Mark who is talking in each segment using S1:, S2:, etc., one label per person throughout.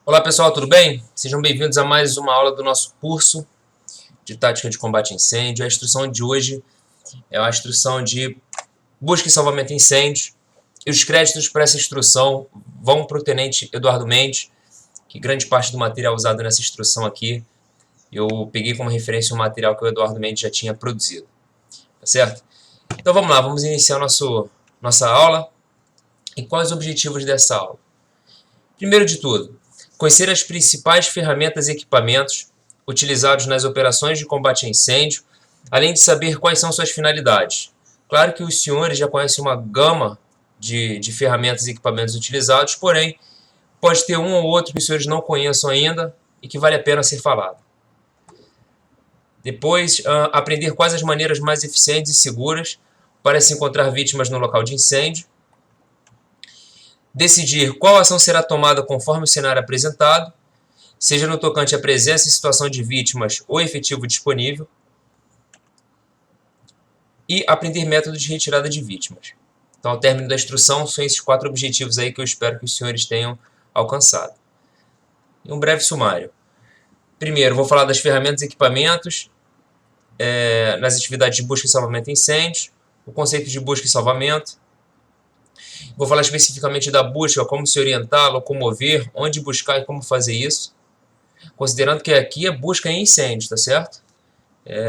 S1: Olá pessoal, tudo bem? Sejam bem-vindos a mais uma aula do nosso curso de tática de combate a incêndio. A instrução de hoje é a instrução de busca e salvamento em incêndios. E os créditos para essa instrução vão para o Tenente Eduardo Mendes, que grande parte do material usado nessa instrução aqui eu peguei como referência um material que o Eduardo Mendes já tinha produzido. Tá certo? Então vamos lá, vamos iniciar nossa aula. E quais os objetivos dessa aula? Primeiro de tudo, conhecer as principais ferramentas e equipamentos utilizados nas operações de combate a incêndio, além de saber quais são suas finalidades. Claro que os senhores já conhecem uma gama de ferramentas e equipamentos utilizados, porém, pode ter um ou outro que os senhores não conheçam ainda e que vale a pena ser falado. Depois, aprender quais as maneiras mais eficientes e seguras para se encontrar vítimas no local de incêndio. Decidir qual ação será tomada conforme o cenário apresentado, seja no tocante à presença e situação de vítimas ou efetivo disponível. E aprender métodos de retirada de vítimas. Então, ao término da instrução, são esses 4 objetivos aí que eu espero que os senhores tenham alcançado. E um breve sumário. Primeiro, vou falar das ferramentas e equipamentos nas atividades de busca e salvamento em incêndios, o conceito de busca e salvamento. Vou falar especificamente da busca, como se orientar, locomover, onde buscar e como fazer isso. Considerando que aqui é busca em incêndios, tá certo?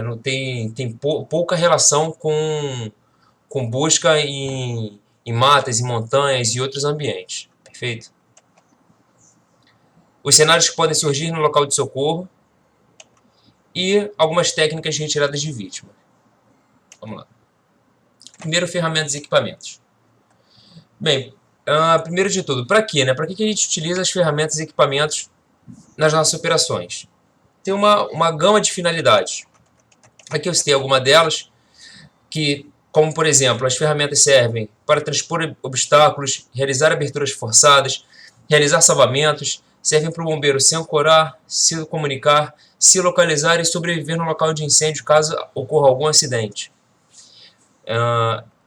S1: Não tem pouca relação com busca em matas, em montanhas e outros ambientes. Perfeito? Os cenários que podem surgir no local de socorro e algumas técnicas de retirada de vítima. Vamos lá. Primeiro, ferramentas e equipamentos. Bem, primeiro de tudo, para quê? Para que a gente utiliza as ferramentas e equipamentos nas nossas operações? Tem uma gama de finalidades. Aqui eu citei alguma delas, como por exemplo, as ferramentas servem para transpor obstáculos, realizar aberturas forçadas, realizar salvamentos, servem para o bombeiro se ancorar, se comunicar, se localizar e sobreviver no local de incêndio caso ocorra algum acidente.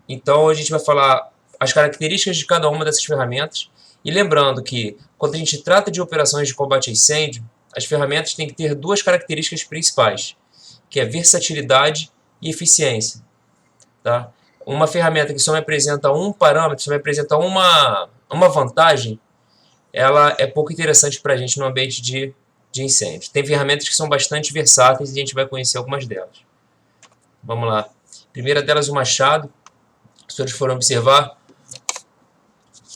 S1: Então a gente vai falar as características de cada uma dessas ferramentas, e lembrando que quando a gente trata de operações de combate a incêndio, as ferramentas têm que ter 2 características principais, que é versatilidade e eficiência. Tá? Uma ferramenta que só me apresenta um parâmetro, só me apresenta uma vantagem, ela é pouco interessante para a gente no ambiente de incêndio. Tem ferramentas que são bastante versáteis e a gente vai conhecer algumas delas. Vamos lá. A primeira delas, o machado. Se vocês forem observar,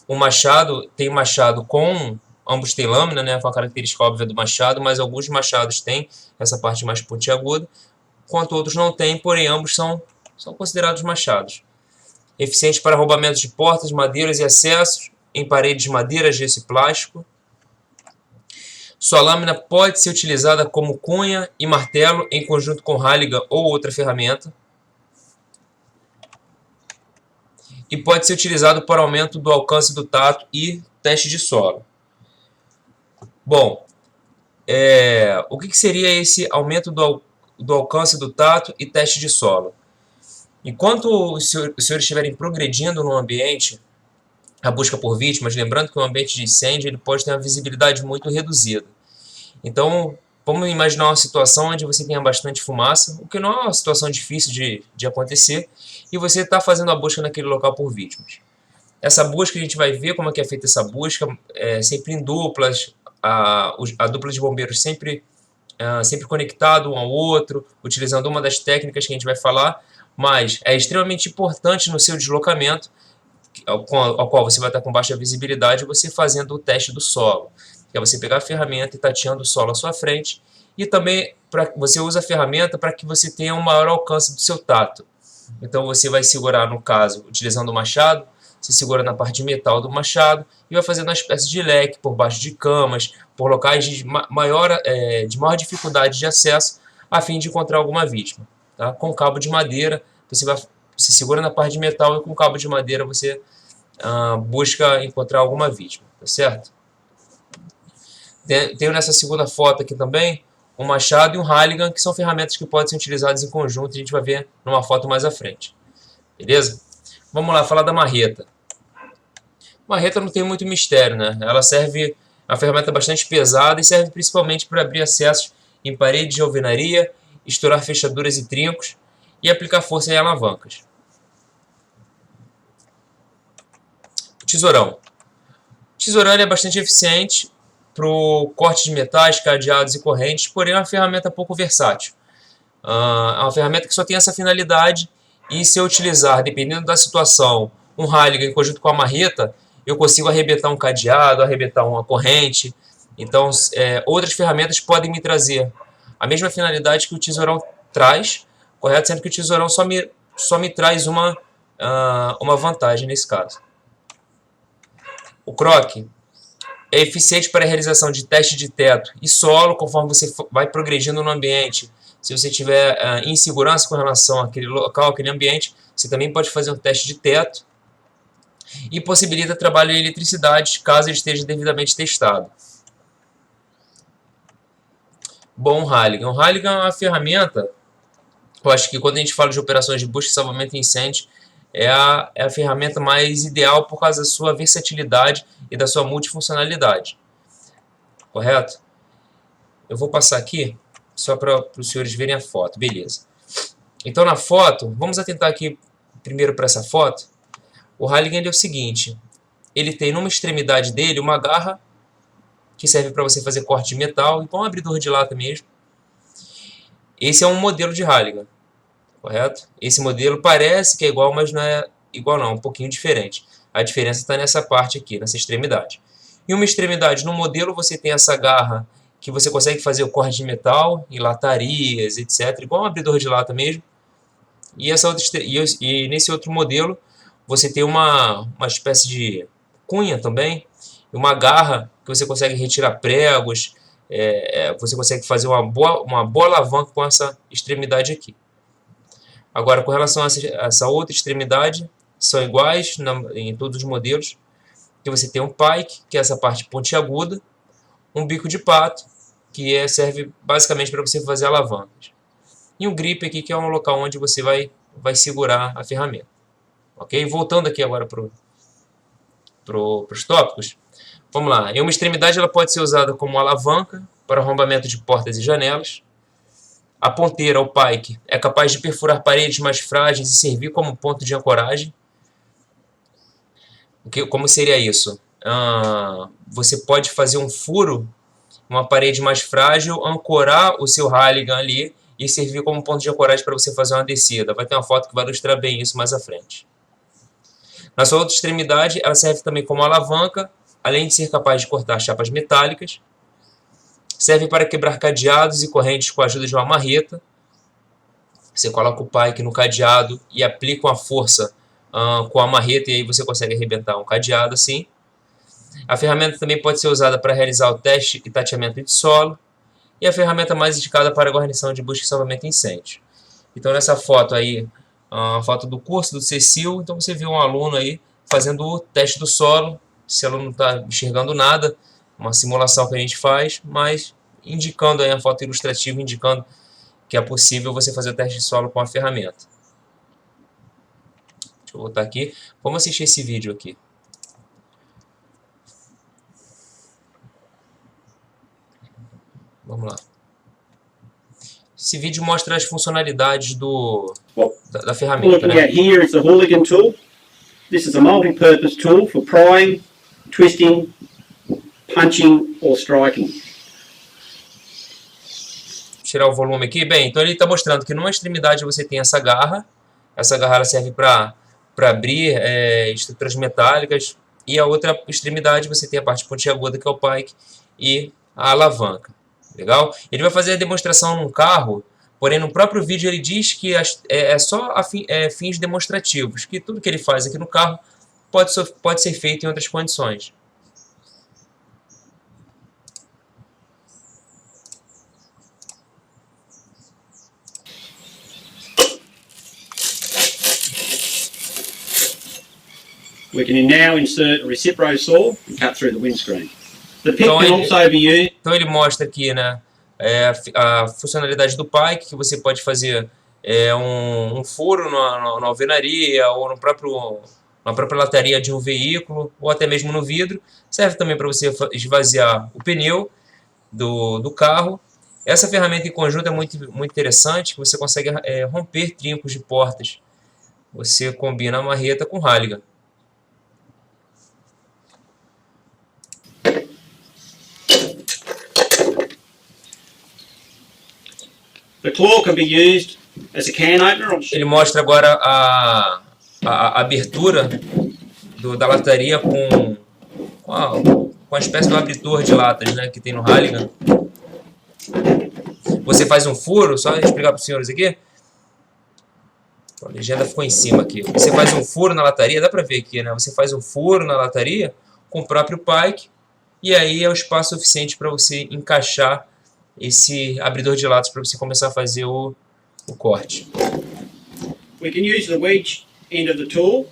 S1: o machado tem machado com... Ambos têm lâmina, com a característica óbvia do machado, mas alguns machados têm essa parte mais pontiaguda, enquanto outros não têm, porém ambos são considerados machados. Eficiente para arrombamentos de portas, madeiras e acessos, em paredes de madeira, gesso e plástico. Sua lâmina pode ser utilizada como cunha e martelo em conjunto com raliga ou outra ferramenta. E pode ser utilizado para aumento do alcance do tato e teste de solo. Bom, o que seria esse aumento do alcance do tato e teste de solo? Enquanto os senhores estiverem progredindo no ambiente, a busca por vítimas, lembrando que o ambiente de incêndio ele pode ter uma visibilidade muito reduzida. Então, vamos imaginar uma situação onde você tenha bastante fumaça, o que não é uma situação difícil de acontecer, e você está fazendo a busca naquele local por vítimas. Essa busca, a gente vai ver como é que é feita essa busca, sempre em duplas, a dupla de bombeiros sempre conectado um ao outro, utilizando uma das técnicas que a gente vai falar, mas é extremamente importante no seu deslocamento, ao qual você vai estar com baixa visibilidade, você fazendo o teste do solo, que é você pegar a ferramenta e tateando o solo à sua frente, e também você usa a ferramenta para que você tenha um maior alcance do seu tato. Então você vai segurar, no caso, utilizando o machado, você segura na parte de metal do machado e vai fazendo uma espécie de leque por baixo de camas, por locais de maior dificuldade de acesso, a fim de encontrar alguma vítima. Tá? Com cabo de madeira, você segura na parte de metal e com cabo de madeira você busca encontrar alguma vítima. Tá certo? Tenho nessa segunda foto aqui também um machado e um Halligan, que são ferramentas que podem ser utilizadas em conjunto, e a gente vai ver numa foto mais à frente. Beleza? Vamos lá, falar da marreta. Marreta não tem muito mistério, Ela serve, é uma ferramenta bastante pesada e serve principalmente para abrir acessos em paredes de alvenaria, estourar fechaduras e trincos e aplicar força em alavancas. Tesourão. O tesourão é bastante eficiente para o corte de metais, cadeados e correntes, porém é uma ferramenta pouco versátil. É uma ferramenta que só tem essa finalidade e, se eu utilizar, dependendo da situação, um Halligan em conjunto com a marreta, eu consigo arrebentar um cadeado, arrebentar uma corrente. Então, outras ferramentas podem me trazer a mesma finalidade que o tesourão traz, correto? Sendo que o tesourão só me traz uma vantagem nesse caso. O croque é eficiente para a realização de teste de teto e solo, conforme você vai progredindo no ambiente. Se você tiver insegurança com relação àquele local, àquele ambiente, você também pode fazer um teste de teto. E possibilita trabalho em eletricidade, caso ele esteja devidamente testado. Bom, o Halligan. O Halligan é uma ferramenta, eu acho que quando a gente fala de operações de busca e salvamento em incêndio, é a ferramenta mais ideal por causa da sua versatilidade e da sua multifuncionalidade. Correto? Eu vou passar aqui, só para os senhores verem a foto. Beleza. Então, na foto, vamos atentar aqui primeiro para essa foto. O Halligan é o seguinte, ele tem numa extremidade dele uma garra que serve para você fazer corte de metal, igual um abridor de lata mesmo. Esse é um modelo de Halligan, correto? Esse modelo parece que é igual, mas não é igual não, é um pouquinho diferente. A diferença está nessa parte aqui, nessa extremidade. Em uma extremidade, no modelo, você tem essa garra que você consegue fazer o corte de metal, em latarias, etc. Igual um abridor de lata mesmo. E nesse outro modelo, você tem uma espécie de cunha também, uma garra que você consegue retirar pregos, você consegue fazer uma boa alavanca com essa extremidade aqui. Agora, com relação a essa outra extremidade, são iguais em todos os modelos, que você tem um pike, que é essa parte pontiaguda, um bico de pato, que serve basicamente para você fazer alavancas, e um grip aqui, que é um local onde você vai segurar a ferramenta. Ok? Voltando aqui agora para os tópicos, vamos lá. Em uma extremidade, ela pode ser usada como alavanca para arrombamento de portas e janelas. A ponteira, o pike, é capaz de perfurar paredes mais frágeis e servir como ponto de ancoragem. Como seria isso? Você pode fazer um furo, uma parede mais frágil, ancorar o seu Halligan ali e servir como ponto de ancoragem para você fazer uma descida. Vai ter uma foto que vai ilustrar bem isso mais à frente. Na sua outra extremidade, ela serve também como alavanca, além de ser capaz de cortar chapas metálicas. Serve para quebrar cadeados e correntes com a ajuda de uma marreta. Você coloca o pike no cadeado e aplica uma força com a marreta e aí você consegue arrebentar um cadeado assim. A ferramenta também pode ser usada para realizar o teste e tateamento de solo. E a ferramenta mais indicada para a guarnição de busca e salvamento em incêndio. Então, nessa foto aí, a foto do curso do Cecil, então você viu um aluno aí fazendo o teste do solo. Esse aluno não está enxergando nada, uma simulação que a gente faz, mas indicando aí a foto ilustrativa, indicando que é possível você fazer o teste de solo com a ferramenta. Deixa eu voltar aqui. Vamos assistir esse vídeo aqui. Vamos lá. Esse vídeo mostra as funcionalidades da ferramenta.
S2: What we're looking at here is the Halligan tool. This is a multi-purpose tool for prying, twisting, punching or striking.
S1: Tirar o volume aqui. Bem, então ele está mostrando que numa extremidade você tem essa garra. Essa garra ela serve para abrir estruturas metálicas. E a outra extremidade você tem a parte pontiaguda, que é o pike, e a alavanca. Legal? Ele vai fazer a demonstração num carro, porém no próprio vídeo ele diz que é só fins demonstrativos, que tudo que ele faz aqui no carro pode ser feito em outras condições.
S2: We can now insert a Recipro saw and cut through the windscreen. The pick can also be used.
S1: Então ele mostra aqui, né, a funcionalidade do pike, que você pode fazer um furo na alvenaria ou no próprio uma própria lataria de um veículo ou até mesmo no vidro. Serve também para você esvaziar o pneu do carro. Essa ferramenta em conjunto é muito interessante, você consegue romper trincos de portas. Você combina a marreta com Halligan.
S2: The claw can be used as a can opener.
S1: Ele mostra agora a abertura da lataria com a espécie de um abridor de latas, né, que tem no Halligan. Você faz um furo, só explicar para os senhores aqui. A legenda ficou em cima aqui. Você faz um furo na lataria, dá para ver aqui, né? Você faz um furo na lataria com o próprio pike e aí é o espaço suficiente para você encaixar esse abridor de latas para você começar a fazer o corte.
S2: We can use the wedge end of the tool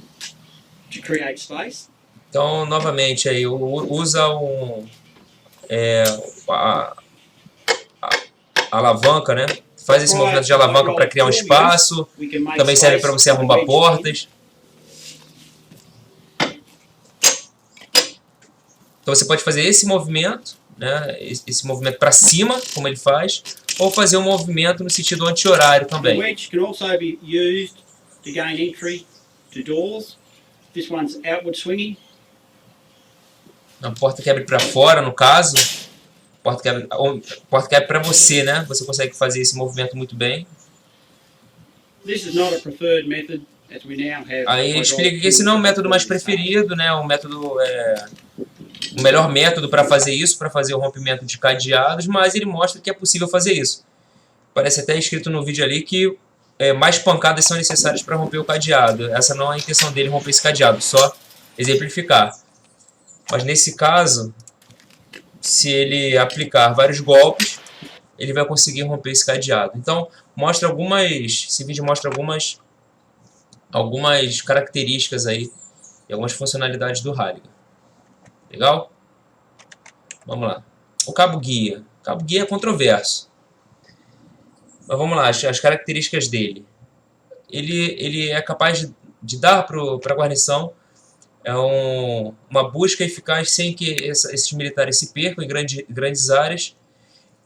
S2: to create space.
S1: Então, novamente, aí usa a alavanca, né? Faz esse movimento de alavanca para criar um espaço. Também serve para você arrombar portas. Então você pode fazer esse movimento, né? Esse movimento para cima, como ele faz, ou fazer um movimento no sentido anti-horário também.
S2: The wedge can also be used to gain entry to doors. This one's outward swinging.
S1: A porta que abre para fora, no caso, porta que abre para você, né? Você consegue fazer esse movimento muito bem.
S2: This is not a preferred method, as we now have.
S1: Aí ele explica que esse não é o método mais preferido, né? O melhor método para fazer isso, para fazer o rompimento de cadeados, mas ele mostra que é possível fazer isso. Parece até escrito no vídeo ali que mais pancadas são necessárias para romper o cadeado. Essa não é a intenção dele, romper esse cadeado, só exemplificar. Mas nesse caso, se ele aplicar vários golpes, ele vai conseguir romper esse cadeado. Então, esse vídeo mostra algumas características aí e algumas funcionalidades do Halligan. Legal? Vamos lá. O cabo guia. O cabo guia é controverso. Mas vamos lá, as características dele. Ele é capaz de dar para a guarnição uma busca eficaz sem que esses militares se percam em grandes áreas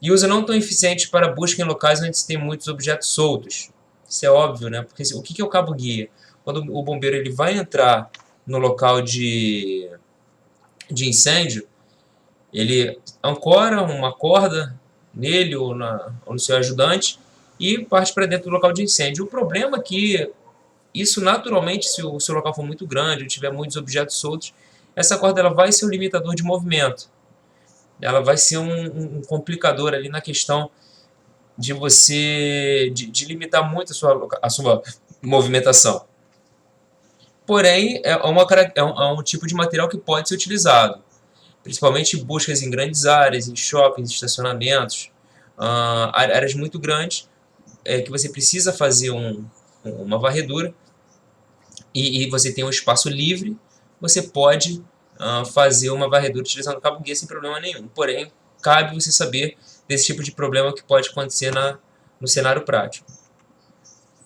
S1: e usa não tão eficiente para busca em locais onde se tem muitos objetos soltos. Isso é óbvio, né? Porque o que é o cabo guia? Quando o bombeiro ele vai entrar no local de incêndio, ele ancora uma corda nele ou no seu ajudante e parte para dentro do local de incêndio. O problema é que isso naturalmente, se o seu local for muito grande ou tiver muitos objetos soltos, essa corda ela vai ser um limitador de movimento. Ela vai ser um complicador ali na questão de você de limitar muito a sua movimentação. Porém, é um tipo de material que pode ser utilizado, principalmente em buscas em grandes áreas, em shoppings, estacionamentos, áreas muito grandes, que você precisa fazer uma varredura e você tem um espaço livre, você pode fazer uma varredura utilizando o cabo guia sem problema nenhum. Porém, cabe você saber desse tipo de problema que pode acontecer no cenário prático.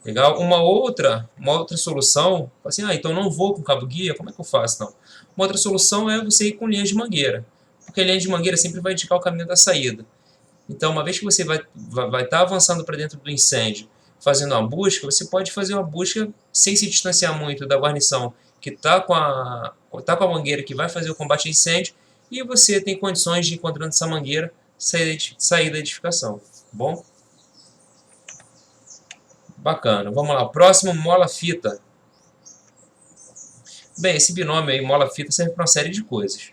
S1: Legal? Uma outra solução, assim, então não vou com cabo guia, como é que eu faço? Não. Uma outra solução é você ir com linhas de mangueira, porque a linha de mangueira sempre vai indicar o caminho da saída. Então, uma vez que você vai estar avançando para dentro do incêndio, fazendo uma busca, você pode fazer uma busca sem se distanciar muito da guarnição que está com a mangueira que vai fazer o combate a incêndio e você tem condições de, encontrando essa mangueira, sair da edificação. Bom? Bacana. Vamos lá. Próximo, mola-fita. Bem, esse binômio aí, mola-fita, serve para uma série de coisas.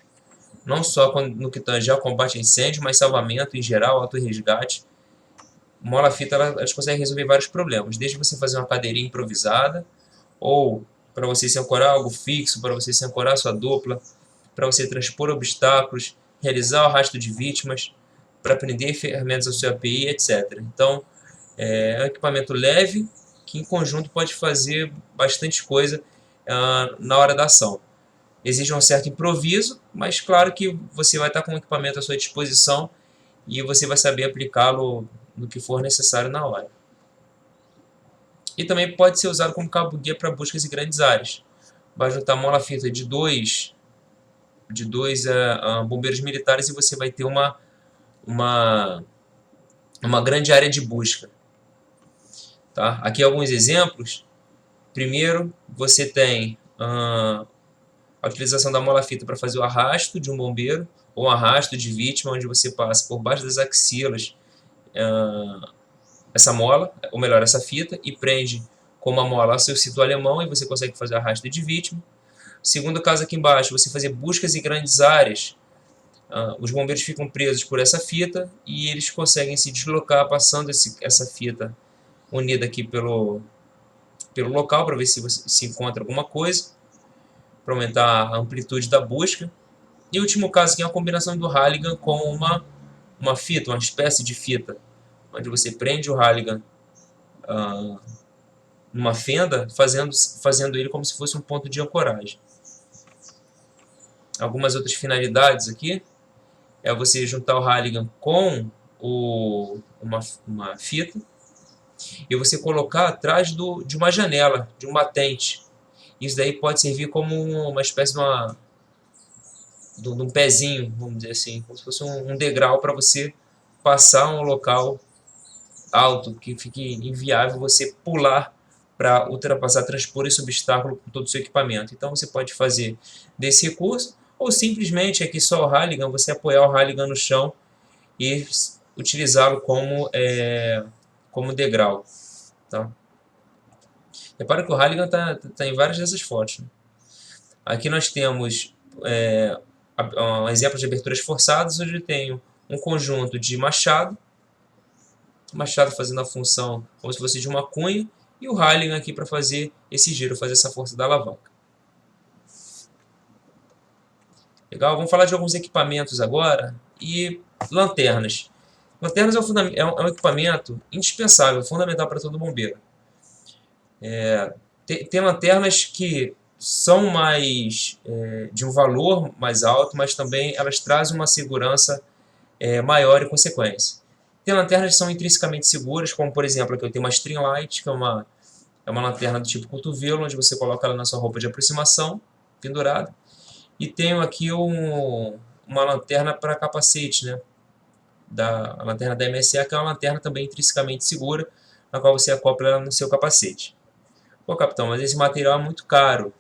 S1: Não só no que tange ao combate a incêndio, mas salvamento em geral, auto-resgate. Mola-fita, elas conseguem resolver vários problemas. Desde você fazer uma cadeirinha improvisada, ou para você se ancorar algo fixo, para você se ancorar a sua dupla, para você transpor obstáculos, realizar o arrasto de vítimas, para prender ferramentas ao seu API, etc. Então, é um equipamento leve, que em conjunto pode fazer bastante coisa na hora da ação. Exige um certo improviso, mas claro que você vai estar com o equipamento à sua disposição e você vai saber aplicá-lo no que for necessário na hora. E também pode ser usado como cabo guia para buscas em grandes áreas, vai juntar mola-fita de dois bombeiros militares e você vai ter uma grande área de busca. Tá? Aqui alguns exemplos. Primeiro, você tem a utilização da mola-fita para fazer o arrasto de um bombeiro, ou um arrasto de vítima, onde você passa por baixo das axilas essa mola, ou melhor, essa fita, e prende com uma mola ao seu cinto alemão, e você consegue fazer o arrasto de vítima. Segundo caso aqui embaixo, você fazer buscas em grandes áreas, os bombeiros ficam presos por essa fita, e eles conseguem se deslocar passando essa fita unida aqui pelo local, para ver se encontra alguma coisa, para aumentar a amplitude da busca. E o último caso aqui é a combinação do Halligan com uma fita, uma espécie de fita, onde você prende o Halligan numa fenda, fazendo ele como se fosse um ponto de ancoragem. Algumas outras finalidades aqui é você juntar o Halligan com uma fita e você colocar atrás de uma janela, de um batente. Isso daí pode servir como uma espécie de um pezinho, vamos dizer assim, como se fosse um degrau para você passar um local alto, que fique inviável você pular para ultrapassar, transpor esse obstáculo com todo o seu equipamento. Então você pode fazer desse recurso, ou simplesmente aqui só o Halligan, você apoiar o Halligan no chão e utilizá-lo como degrau. Tá? Repara que o Halligan tá em várias dessas fotos. Né? Aqui nós temos um exemplo de aberturas forçadas, onde eu tenho um conjunto de machado fazendo a função como se fosse de uma cunha, e o Halligan aqui para fazer esse giro, fazer essa força da alavanca. Legal? Vamos falar de alguns equipamentos agora. E lanternas. Lanternas é um equipamento indispensável, fundamental para todo bombeiro. Tem lanternas que são mais de um valor mais alto, mas também elas trazem uma segurança maior em consequência. Tem lanternas que são intrinsecamente seguras, como por exemplo aqui eu tenho uma string light, que é uma lanterna do tipo cotovelo, onde você coloca ela na sua roupa de aproximação, pendurada. E tenho aqui uma lanterna para capacete, né? A lanterna da MSA, que é uma lanterna também intrinsecamente segura, na qual você acopla ela no seu capacete. Pô, capitão, mas esse material é muito caro.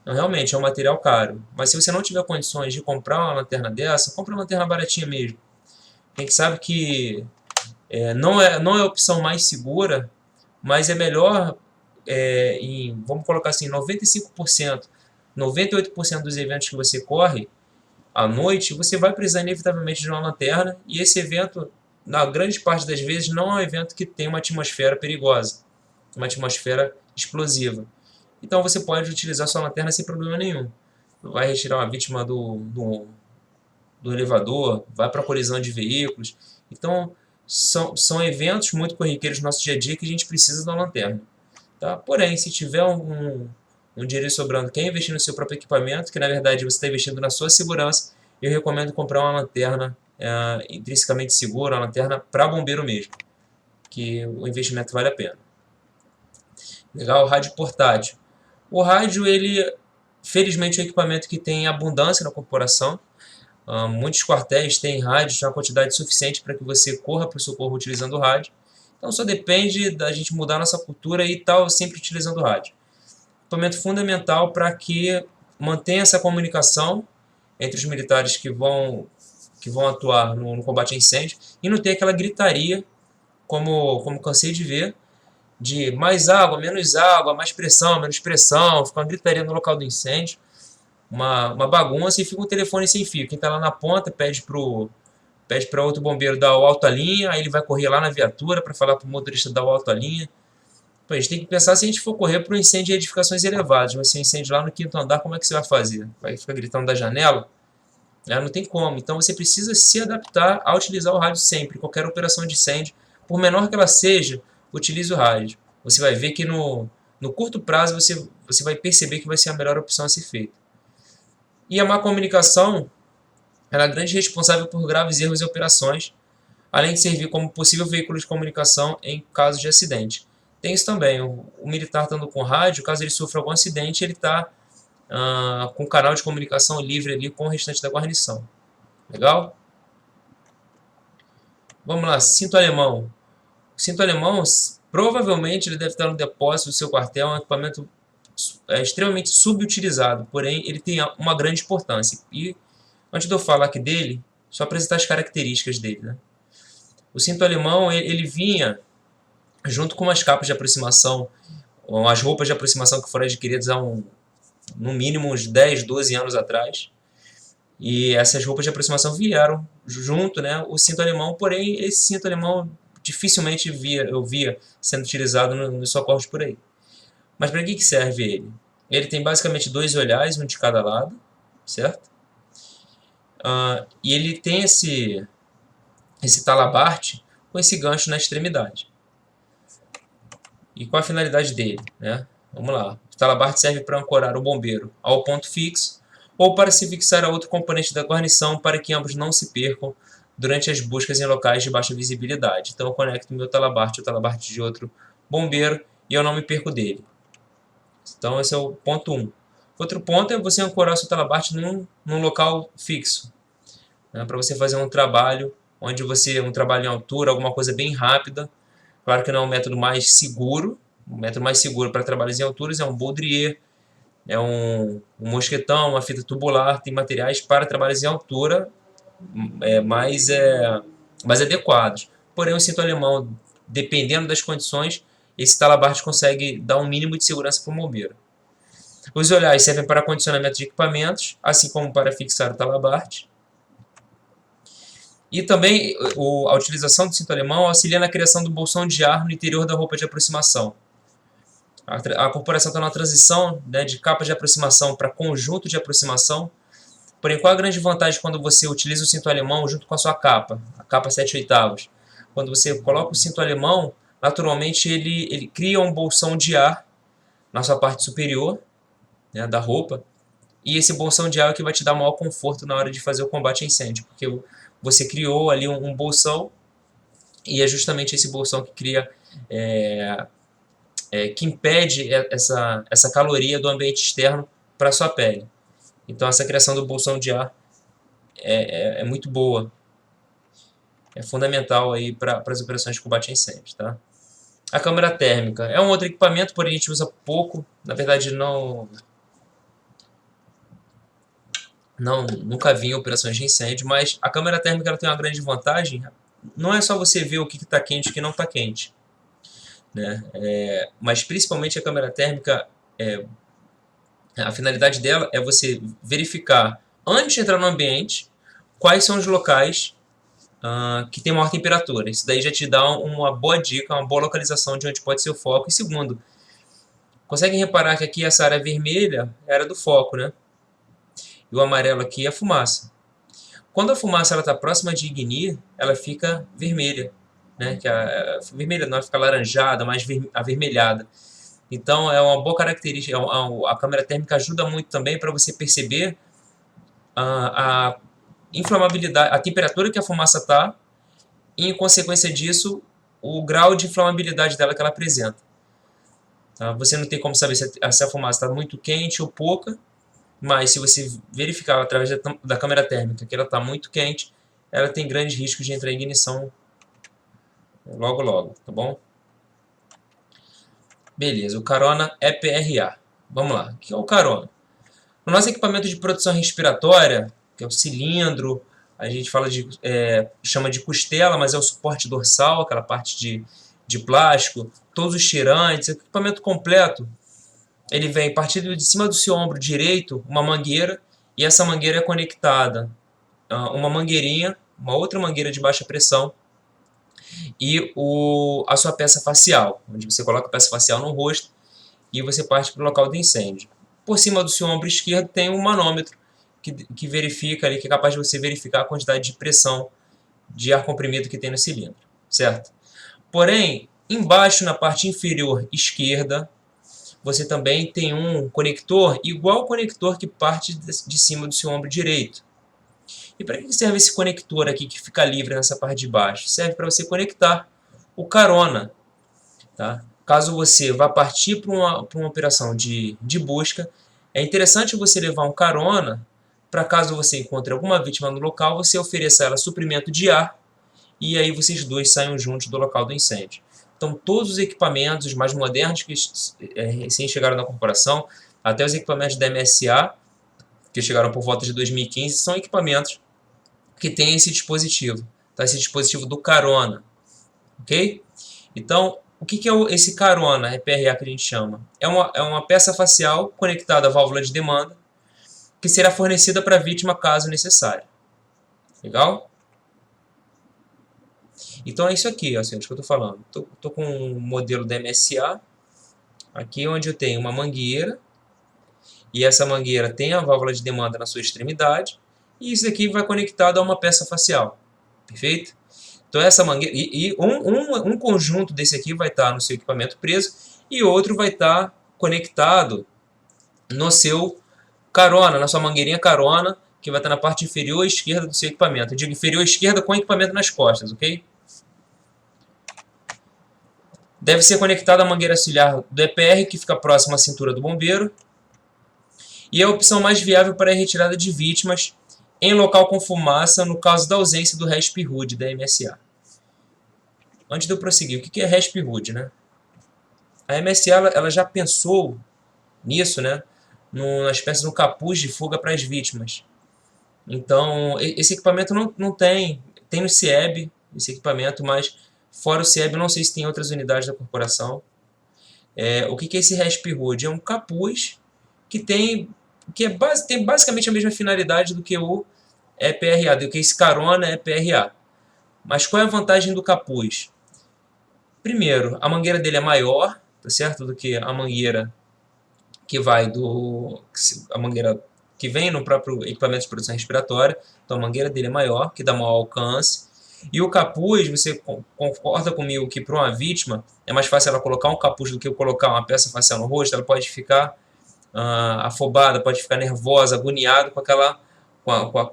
S1: Não, realmente é um material caro. Mas se você não tiver condições de comprar uma lanterna dessa, compra uma lanterna baratinha mesmo. A gente sabe que não é a opção mais segura, mas é melhor, vamos colocar assim, 95%, 98% dos eventos que você corre à noite, você vai precisar inevitavelmente de uma lanterna, e esse evento, na grande parte das vezes, não é um evento que tem uma atmosfera perigosa, uma atmosfera explosiva. Então você pode utilizar sua lanterna sem problema nenhum. Vai retirar uma vítima do elevador, vai para a colisão de veículos. Então são eventos muito corriqueiros no nosso dia a dia que a gente precisa de uma lanterna. Tá? Porém, se tiver um dinheiro sobrando, quer investir no seu próprio equipamento, que na verdade você está investindo na sua segurança, eu recomendo comprar uma lanterna intrinsecamente segura, uma lanterna para bombeiro mesmo, que o investimento vale a pena. Legal, o rádio portátil. O rádio, felizmente, é um equipamento que tem abundância na corporação. Muitos quartéis têm rádios na quantidade suficiente para que você corra para o socorro utilizando o rádio. Então só depende da gente mudar nossa cultura e estar sempre utilizando o rádio. Equipamento fundamental para que mantenha essa comunicação entre os militares que vão atuar no combate a incêndio e não ter aquela gritaria, como cansei de ver, de mais água, mais pressão, menos pressão, fica uma gritaria no local do incêndio, uma bagunça, e fica um telefone sem fio. Quem está lá na ponta pede para outro bombeiro dar o alto a linha, aí ele vai correr lá na viatura para falar para o motorista dar o alto a linha. Pô, a gente tem que pensar, se a gente for correr para um incêndio em edificações elevadas, vai ser um incêndio lá no 5º andar, como é que você vai fazer? Vai ficar gritando da janela? Não tem como. Então você precisa se adaptar a utilizar o rádio sempre, qualquer operação de incêndio, por menor que ela seja, utilize o rádio. Você vai ver que no curto prazo você vai perceber que vai ser a melhor opção a ser feita. E a má comunicação é a grande responsável por graves erros em operações, além de servir como possível veículo de comunicação em casos de acidente. Tem isso também, o militar estando com rádio, caso ele sofra algum acidente, ele está com canal de comunicação livre ali com o restante da guarnição. Legal? Vamos lá, cinto alemão. O cinto alemão, provavelmente ele deve estar no depósito do seu quartel, é um equipamento extremamente subutilizado, porém ele tem uma grande importância. E antes de eu falar aqui dele, só apresentar as características dele, né? O cinto alemão, ele vinha junto com as capas de aproximação, as roupas de aproximação que foram adquiridas há no mínimo uns 10, 12 anos atrás. E essas roupas de aproximação vieram junto, né, o cinto alemão, porém esse cinto alemão dificilmente eu via sendo utilizado nos socorros por aí. Mas para que serve ele? Ele tem basicamente 2 olhares, um de cada lado, certo? E ele tem esse talabarte com esse gancho na extremidade. E qual a finalidade dele, né? Vamos lá. O talabarte serve para ancorar o bombeiro ao ponto fixo ou para se fixar a outro componente da guarnição para que ambos não se percam durante as buscas em locais de baixa visibilidade. Então eu conecto meu talabarte ao talabarte de outro bombeiro e eu não me perco dele. Então esse é o ponto 1. Outro ponto é você ancorar o seu talabarte num local fixo, né, para você fazer um trabalho onde um trabalho em altura, alguma coisa bem rápida. Claro que não é o método mais seguro. O método mais seguro para trabalhos em alturas é um baudrier, é um mosquetão, uma fita tubular. Tem materiais para trabalhos em altura mais adequados. Porém, o cinto alemão, dependendo das condições, esse talabarte consegue dar um mínimo de segurança para o bombeiro. Os olhares servem para condicionamento de equipamentos, assim como para fixar o talabarte. E também a utilização do cinto alemão auxilia na criação do bolsão de ar no interior da roupa de aproximação. A corporação está numa transição, né, de capa de aproximação para conjunto de aproximação. Porém, qual a grande vantagem quando você utiliza o cinto alemão junto com a sua capa, a capa 7/8? Quando você coloca o cinto alemão, naturalmente ele cria um bolsão de ar na sua parte superior, né, da roupa, e esse bolsão de ar é que vai te dar maior conforto na hora de fazer o combate a incêndio, porque você criou ali um bolsão, e é justamente esse bolsão que cria, que impede essa caloria do ambiente externo para a sua pele. Então essa criação do bolsão de ar é muito boa, é fundamental aí para as operações de combate a incêndio, tá? A câmara térmica é um outro equipamento, porém a gente usa pouco, na verdade nunca vi em operações de incêndio, mas a câmara térmica ela tem uma grande vantagem. Não é só você ver o que está quente e o que não está quente, né? Mas principalmente a câmara térmica, a finalidade dela é você verificar, antes de entrar no ambiente, quais são os locais que tem maior temperatura. Isso daí já te dá uma boa dica, uma boa localização de onde pode ser o foco. E segundo, conseguem reparar que aqui essa área vermelha era do foco, né? E o amarelo aqui é a fumaça. Quando a fumaça está próxima de ignir, ela fica vermelha, né? Vermelha não, ela fica laranjada, mais avermelhada. Então é uma boa característica. A câmera térmica ajuda muito também para você perceber a inflamabilidade, a temperatura que a fumaça está, e em consequência disso o grau de inflamabilidade dela que ela apresenta. Tá? Você não tem como saber se a fumaça está muito quente ou pouca, mas se você verificar através da câmera térmica que ela está muito quente, ela tem grandes riscos de entrar em ignição logo logo, tá bom? Beleza, o Carona EPRA. Vamos lá, o que é o Carona? No nosso equipamento de proteção respiratória, que é o cilindro, a gente chama de costela, mas é o suporte dorsal, aquela parte de plástico, todos os tirantes, o equipamento completo. Ele vem partindo de cima do seu ombro direito, uma mangueira, e essa mangueira é conectada a uma mangueirinha, uma outra mangueira de baixa pressão, e a sua peça facial, onde você coloca a peça facial no rosto e você parte para o local do incêndio. Por cima do seu ombro esquerdo tem um manômetro que verifica ali, que é capaz de você verificar a quantidade de pressão de ar comprimido que tem no cilindro, certo? Porém, embaixo na parte inferior esquerda, você também tem um conector igual ao conector que parte de cima do seu ombro direito. E para que serve esse conector aqui que fica livre nessa parte de baixo? Serve para você conectar o Carona. Tá? Caso você vá partir para uma operação de busca, É interessante você levar um carona para caso você encontre alguma vítima no local, você ofereça a ela suprimento de ar e aí vocês dois saiam juntos do local do incêndio. Então todos os equipamentos mais modernos que recém chegaram na corporação, até os equipamentos da MSA, que chegaram por volta de 2015, são equipamentos que têm esse dispositivo, tá? Esse dispositivo do carona, ok? Então, o que é esse carona, EPRA que a gente chama? É uma peça facial conectada à válvula de demanda que será fornecida para a vítima caso necessário. Legal? Então é isso aqui, ó, senhores, que eu estou falando. Estou com um modelo da MSA, aqui onde eu tenho uma mangueira, e essa mangueira tem a válvula de demanda na sua extremidade, e isso aqui vai conectado a uma peça facial. Perfeito? Então essa mangueira, um conjunto desse aqui vai estar no seu equipamento preso, e outro vai estar conectado no seu carona, na sua mangueirinha carona, que vai estar na parte inferior esquerda do seu equipamento. Eu digo inferior esquerda com equipamento nas costas, ok? Deve ser conectada à mangueira auxiliar do EPR, que fica próximo à cintura do bombeiro. E é a opção mais viável para a retirada de vítimas em local com fumaça, no caso da ausência do RESP HUD da MSA. Antes de eu prosseguir, o que é RESP HUD, né? A MSA ela já pensou nisso, né? Numa espécie de um capuz de fuga para as vítimas. Então, esse equipamento não tem no CIEB, esse equipamento, mas fora o CIEB, não sei se tem outras unidades da corporação. O que é esse RESP HUD? É um capuz que tem basicamente a mesma finalidade do que o EPRA, do que esse carona EPRA. Mas qual é a vantagem do capuz? Primeiro, a mangueira dele é maior, tá certo? Do que a mangueira que a mangueira que vem no próprio equipamento de produção respiratória. Então a mangueira dele é maior, que dá maior alcance. E o capuz, você concorda comigo que para uma vítima é mais fácil ela colocar um capuz do que colocar uma peça facial no rosto? Ela pode ficar afobada, pode ficar nervosa, agoniada com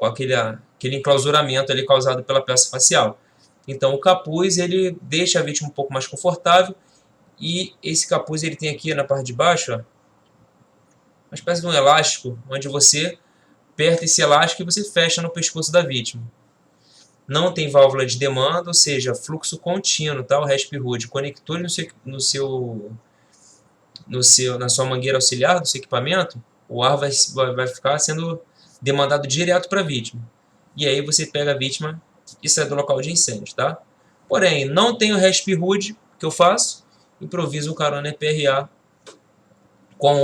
S1: aquele enclausuramento ali causado pela peça facial. Então o capuz ele deixa a vítima um pouco mais confortável, e esse capuz ele tem aqui na parte de baixo, ó, uma espécie de um elástico, onde você aperta esse elástico e você fecha no pescoço da vítima. Não tem válvula de demanda, ou seja, fluxo contínuo, tá? O RESP HUD conectou na sua mangueira auxiliar do seu equipamento, o ar vai ficar sendo demandado direto para a vítima. E aí você pega a vítima e sai do local de incêndio, tá? Porém, não tem o RESP HUD, o que eu faço? Improviso o carona EPRA com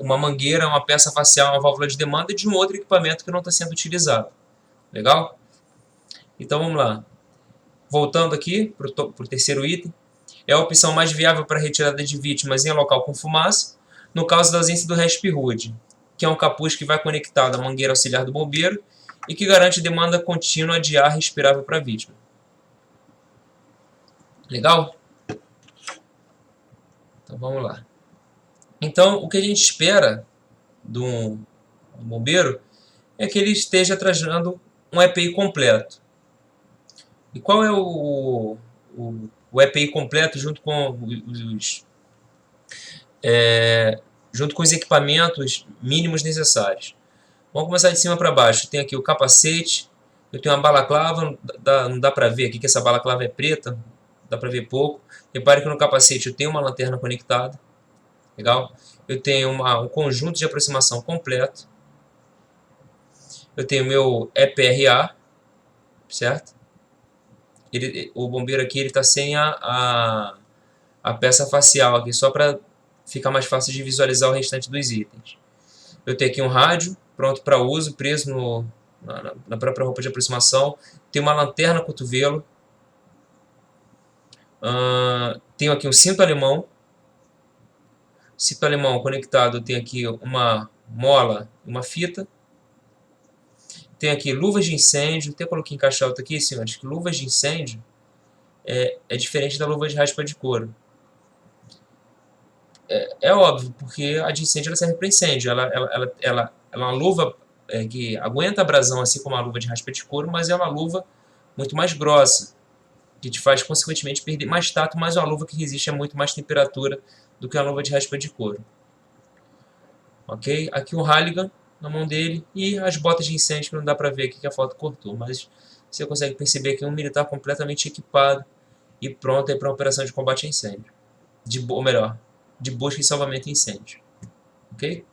S1: uma mangueira, uma peça facial, uma válvula de demanda de um outro equipamento que não está sendo utilizado. Legal? Então vamos lá. Voltando aqui para o terceiro item. É a opção mais viável para a retirada de vítimas em local com fumaça, no caso da ausência do RESP HUD, que é um capuz que vai conectado à mangueira auxiliar do bombeiro e que garante demanda contínua de ar respirável para a vítima. Legal? Então vamos lá. Então, o que a gente espera do bombeiro é que ele esteja trazendo um EPI completo. E qual é o EPI completo junto com os equipamentos mínimos necessários? Vamos começar de cima para baixo. Tem aqui o capacete, eu tenho uma balaclava, não dá para ver aqui que essa balaclava é preta, dá para ver pouco. Repare que no capacete eu tenho uma lanterna conectada. Legal? Eu tenho um conjunto de aproximação completo. Eu tenho meu EPRA, certo? O bombeiro aqui está sem a peça facial aqui, só para ficar mais fácil de visualizar o restante dos itens. Eu tenho aqui um rádio pronto para uso, preso na própria roupa de aproximação. Tenho uma lanterna cotovelo. Tenho aqui um cinto alemão. Cinto alemão conectado, tem aqui uma mola e uma fita. Tem aqui luvas de incêndio. Até coloquei em caixa alta aqui, senhores, que luvas de incêndio é diferente da luva de raspa de couro. É óbvio, porque a de incêndio ela serve para incêndio. Ela é uma luva que aguenta abrasão, assim como a luva de raspa de couro, mas é uma luva muito mais grossa, que te faz, consequentemente, perder mais tato, mas é uma luva que resiste a muito mais temperatura do que a luva de raspa de couro. ok? Aqui o Halligan na mão dele e as botas de incêndio que não dá para ver aqui que a foto cortou, mas você consegue perceber que é um militar completamente equipado e pronto para uma operação de combate a incêndio, ou melhor, de busca e salvamento em incêndio, ok?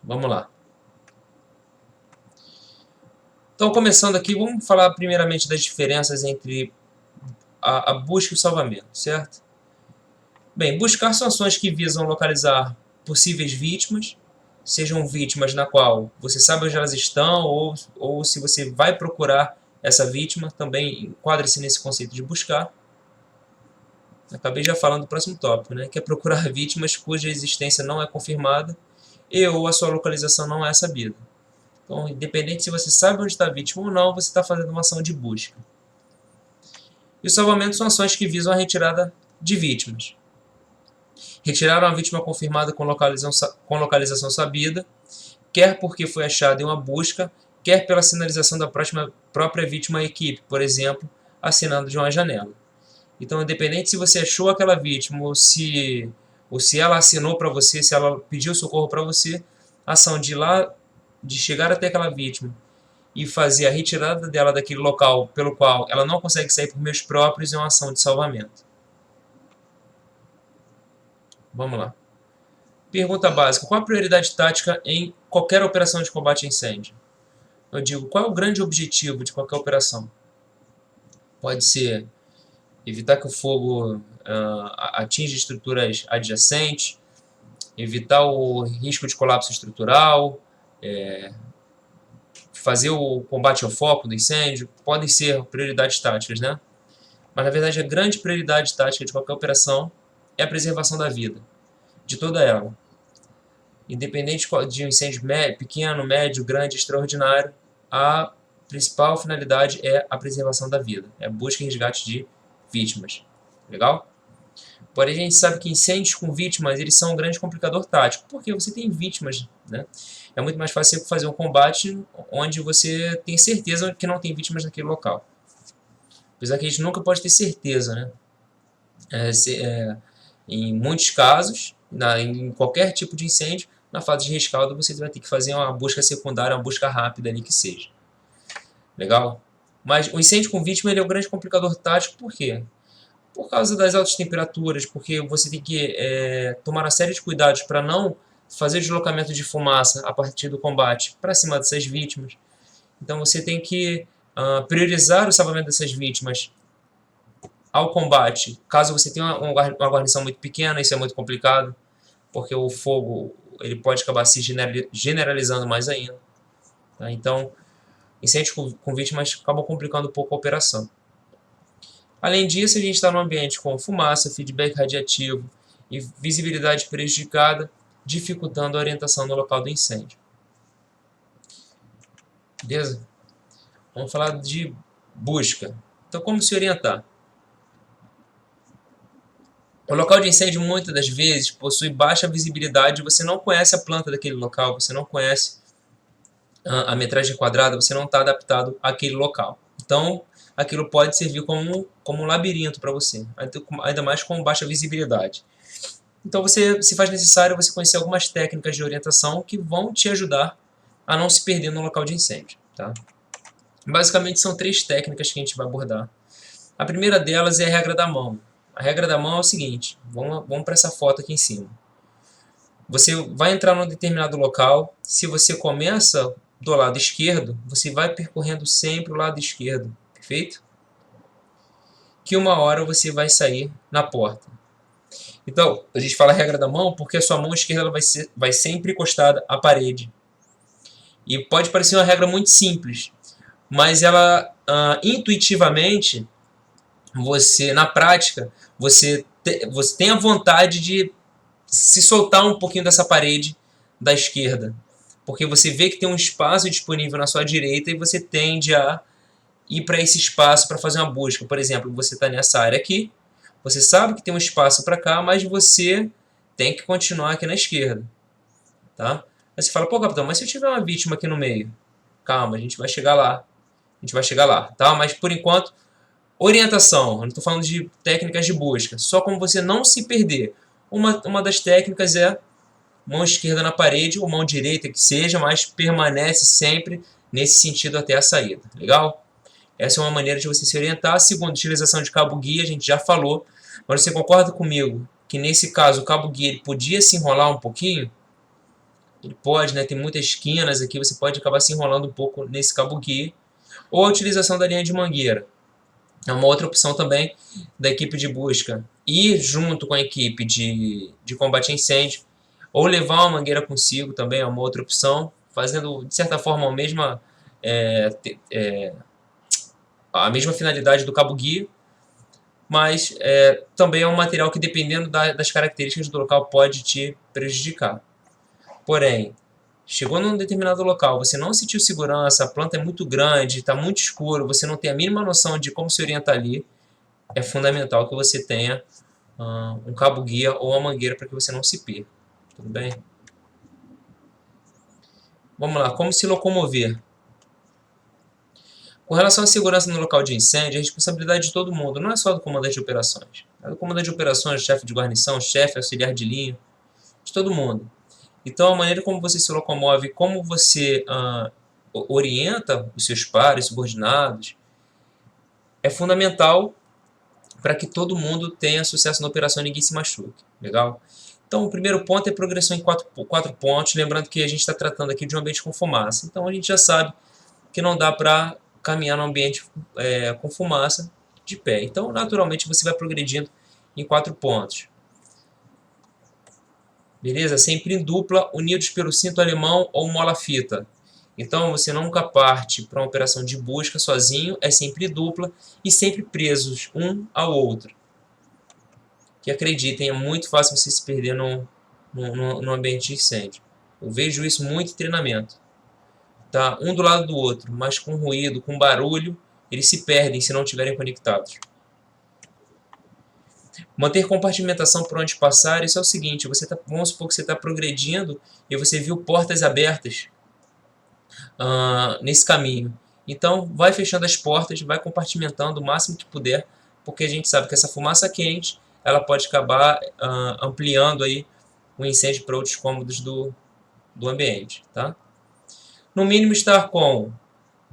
S1: Vamos lá. Então, começando aqui, vamos falar primeiramente das diferenças entre a busca e o salvamento, certo? Bem, buscar são ações que visam localizar possíveis vítimas, sejam vítimas na qual você sabe onde elas estão, ou se você vai procurar essa vítima, também enquadra-se nesse conceito de buscar. Acabei já falando do próximo tópico, né, que é procurar vítimas cuja existência não é confirmada e ou a sua localização não é sabida. Então, independente se você sabe onde está a vítima ou não, você está fazendo uma ação de busca. E o salvamento são ações que visam a retirada de vítimas. Retirar uma vítima confirmada com localização sabida, quer porque foi achada em uma busca, quer pela sinalização da própria vítima à equipe, por exemplo, assinando de uma janela. Então, independente se você achou aquela vítima ou se ela assinou para você, se ela pediu socorro para você, a ação de chegar até aquela vítima e fazer a retirada dela daquele local pelo qual ela não consegue sair por meios próprios é uma ação de salvamento. Vamos lá. Pergunta básica. Qual a prioridade tática em qualquer operação de combate a incêndio? Eu digo, qual é o grande objetivo de qualquer operação? Pode ser evitar que o fogo atinja estruturas adjacentes, evitar o risco de colapso estrutural, fazer o combate ao foco do incêndio. Podem ser prioridades táticas, né? Mas, na verdade, a grande prioridade tática de qualquer operação é a preservação da vida, de toda ela. Independente de um incêndio pequeno, médio, grande, extraordinário, a principal finalidade é a preservação da vida, é a busca e resgate de vítimas. Legal? Porém, a gente sabe que incêndios com vítimas eles são um grande complicador tático, porque você tem vítimas, né? É muito mais fácil você fazer um combate onde você tem certeza que não tem vítimas naquele local. Apesar que a gente nunca pode ter certeza, né? Em muitos casos, em qualquer tipo de incêndio, na fase de rescaldo você vai ter que fazer uma busca secundária, uma busca rápida ali que seja. Legal? Mas o incêndio com vítima ele é um grande complicador tático, por quê? Por causa das altas temperaturas, porque você tem que tomar uma série de cuidados para não fazer deslocamento de fumaça a partir do combate para cima dessas vítimas. Então você tem que priorizar o salvamento dessas vítimas ao combate. Caso você tenha uma guarnição muito pequena, isso é muito complicado, porque o fogo ele pode acabar se generalizando mais ainda. Tá? Então, incêndios com vítimas acabam complicando um pouco a operação. Além disso, a gente está num ambiente com fumaça, feedback radiativo e visibilidade prejudicada, dificultando a orientação no local do incêndio. Beleza? Vamos falar de busca. Então, como se orientar? O local de incêndio, muitas das vezes, possui baixa visibilidade, você não conhece a planta daquele local, você não conhece a metragem quadrada, você não está adaptado àquele local. Então, aquilo pode servir como um labirinto para você, ainda mais com baixa visibilidade. Então, se faz necessário você conhecer algumas técnicas de orientação que vão te ajudar a não se perder no local de incêndio. Tá? Basicamente, são 3 técnicas que a gente vai abordar. A primeira delas é a regra da mão. A regra da mão é o seguinte, vamos para essa foto aqui em cima. Você vai entrar num determinado local, se você começa do lado esquerdo, você vai percorrendo sempre o lado esquerdo, perfeito? Que uma hora você vai sair na porta. Então, a gente fala a regra da mão porque a sua mão esquerda ela vai sempre encostada à parede. E pode parecer uma regra muito simples, mas ela, intuitivamente, na prática, você tem a vontade de se soltar um pouquinho dessa parede da esquerda, porque você vê que tem um espaço disponível na sua direita e você tende a ir para esse espaço para fazer uma busca. Por exemplo, você está nessa área aqui, você sabe que tem um espaço para cá, mas você tem que continuar aqui na esquerda. Tá? Aí você fala, pô, capitão, mas se eu tiver uma vítima aqui no meio? Calma, a gente vai chegar lá. A gente vai chegar lá, tá? Mas por enquanto, orientação. Eu não estou falando de técnicas de busca, só como você não se perder. Uma das técnicas é mão esquerda na parede ou mão direita que seja, mas permanece sempre nesse sentido até a saída. Legal? Essa é uma maneira de você se orientar. Segundo, utilização de cabo guia, a gente já falou. Mas você concorda comigo que nesse caso o cabo guia ele podia se enrolar um pouquinho? Ele pode, né? Tem muitas esquinas aqui, você pode acabar se enrolando um pouco nesse cabo guia. Ou a utilização da linha de mangueira. É uma outra opção também da equipe de busca. Ir junto com a equipe de combate a incêndio. Ou levar uma mangueira consigo também é uma outra opção. Fazendo, de certa forma, a mesma finalidade do cabo guia. Mas também é um material que, dependendo das características do local, pode te prejudicar. Porém, chegou num determinado local, você não sentiu segurança, a planta é muito grande, está muito escuro, você não tem a mínima noção de como se orientar ali, é fundamental que você tenha um cabo guia ou uma mangueira para que você não se perca. Tudo bem? Vamos lá, como se locomover? Com relação à segurança no local de incêndio, é responsabilidade de todo mundo, não é só do comandante de operações. É do comandante de operações, chefe de guarnição, chefe, auxiliar de linha, de todo mundo. Então, a maneira como você se locomove, como você orienta os seus pares, subordinados, é fundamental para que todo mundo tenha sucesso na operação e ninguém se machuque. Legal? Então, o primeiro ponto é progressão em quatro pontos, lembrando que a gente está tratando aqui de um ambiente com fumaça. Então, a gente já sabe que não dá para caminhar num ambiente com fumaça de pé. Então, naturalmente, você vai progredindo em 4 pontos. Beleza? Sempre em dupla, unidos pelo cinto alemão ou mola-fita. Então, você nunca parte para uma operação de busca sozinho, é sempre dupla e sempre presos um ao outro. Que acreditem, é muito fácil você se perder no ambiente de incêndio. Eu vejo isso muito em treinamento. Tá? Um do lado do outro, mas com ruído, com barulho, eles se perdem se não estiverem conectados. Manter compartimentação por onde passar, isso é o seguinte, vamos supor que você está progredindo e você viu portas abertas nesse caminho. Então, vai fechando as portas, vai compartimentando o máximo que puder, porque a gente sabe que essa fumaça quente, ela pode acabar ampliando aí o incêndio para outros cômodos do ambiente. Tá? No mínimo, estar com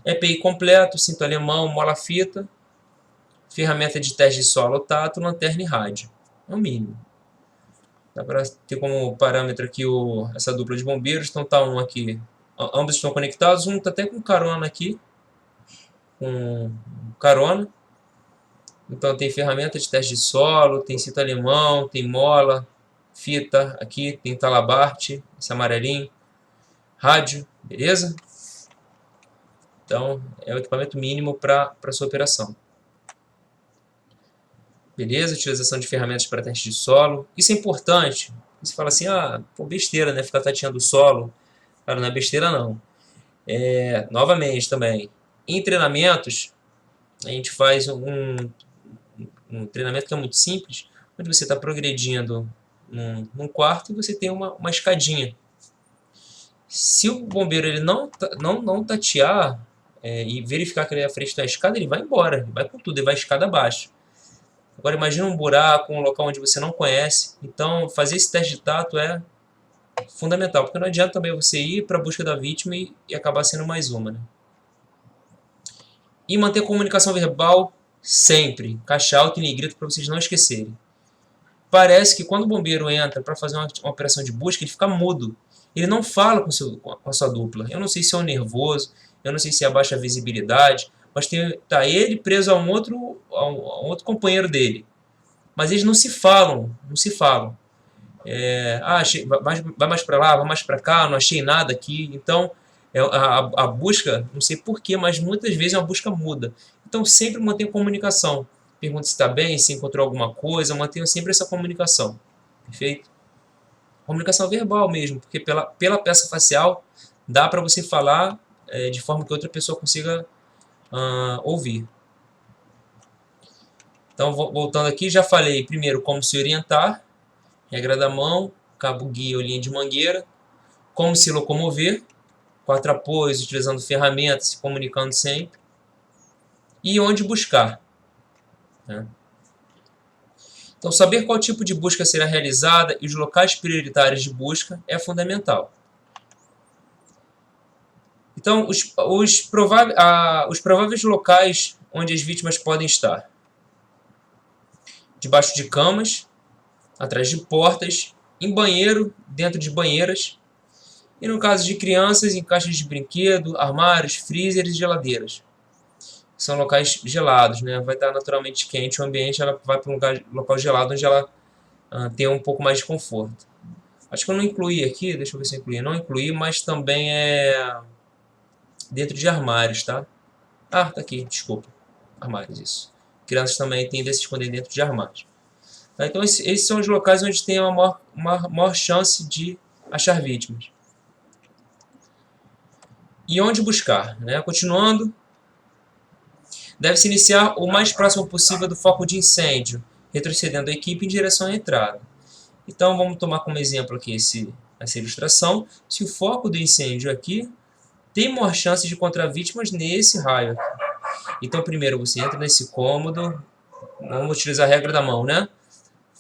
S1: EPI completo, cinto alemão, mola-fita, ferramenta de teste de solo tato, lanterna e rádio. É o mínimo. Dá para ter como parâmetro aqui essa dupla de bombeiros. Então tá um aqui. Ambos estão conectados. Um está até com carona aqui. Com carona. Então tem ferramenta de teste de solo, tem cinto alemão, tem mola, fita aqui, tem talabarte, esse amarelinho, rádio, beleza? Então é o equipamento mínimo para sua operação. Beleza? Utilização de ferramentas para teste de solo. Isso é importante. Você fala assim, pô, besteira, né? Ficar tateando o solo. Cara, não é besteira, não. Novamente também, em treinamentos, a gente faz um treinamento que é muito simples, onde você está progredindo num quarto e você tem uma escadinha. Se o bombeiro ele não tatear e verificar que ele é à frente da escada, ele vai embora, ele vai com tudo, ele vai escada abaixo. Agora imagina um buraco, um local onde você não conhece. Então fazer esse teste de tato é fundamental, porque não adianta também você ir para a busca da vítima e acabar sendo mais uma. Né? E manter a comunicação verbal sempre, caixa alta e negrito para vocês não esquecerem. Parece que quando o bombeiro entra para fazer uma operação de busca, ele fica mudo. Ele não fala com a sua dupla. Eu não sei se é o nervoso, eu não sei se é a baixa visibilidade, mas tá ele preso a um outro companheiro dele. Mas eles não se falam, não se falam. Vai mais para lá, vai mais para cá, não achei nada aqui. Então, a busca, não sei porquê, mas muitas vezes é uma busca muda. Então, sempre mantenha comunicação. Pergunte se está bem, se encontrou alguma coisa, mantenha sempre essa comunicação. Perfeito? Comunicação verbal mesmo, porque pela peça facial dá para você falar de forma que outra pessoa consiga ouvir. Então, voltando aqui, já falei primeiro como se orientar, regra da mão, cabo guia ou linha de mangueira, como se locomover, 4 apoios, utilizando ferramentas, se comunicando sempre, e onde buscar. Né? Então, saber qual tipo de busca será realizada e os locais prioritários de busca é fundamental. Então, os prováveis locais onde as vítimas podem estar: debaixo de camas, atrás de portas, em banheiro, dentro de banheiras, e no caso de crianças, em caixas de brinquedo, armários, freezers e geladeiras. São locais gelados, né? Vai estar naturalmente quente o ambiente, ela vai para um local gelado onde ela tem um pouco mais de conforto. Acho que eu não incluí aqui, deixa eu ver se eu incluí. Não incluí, mas também é dentro de armários, tá? Ah, tá aqui, desculpa. Armários, isso. Crianças também tendem a se esconder dentro de armários. Tá? Então, esses são os locais onde tem uma maior chance de achar vítimas. E onde buscar? Né? Continuando, deve-se iniciar o mais próximo possível do foco de incêndio, retrocedendo a equipe em direção à entrada. Então, vamos tomar como exemplo aqui essa ilustração. Se o foco do incêndio aqui, tem maior chance de encontrar vítimas nesse raio aqui. Então, primeiro você entra nesse cômodo, vamos utilizar a regra da mão, né?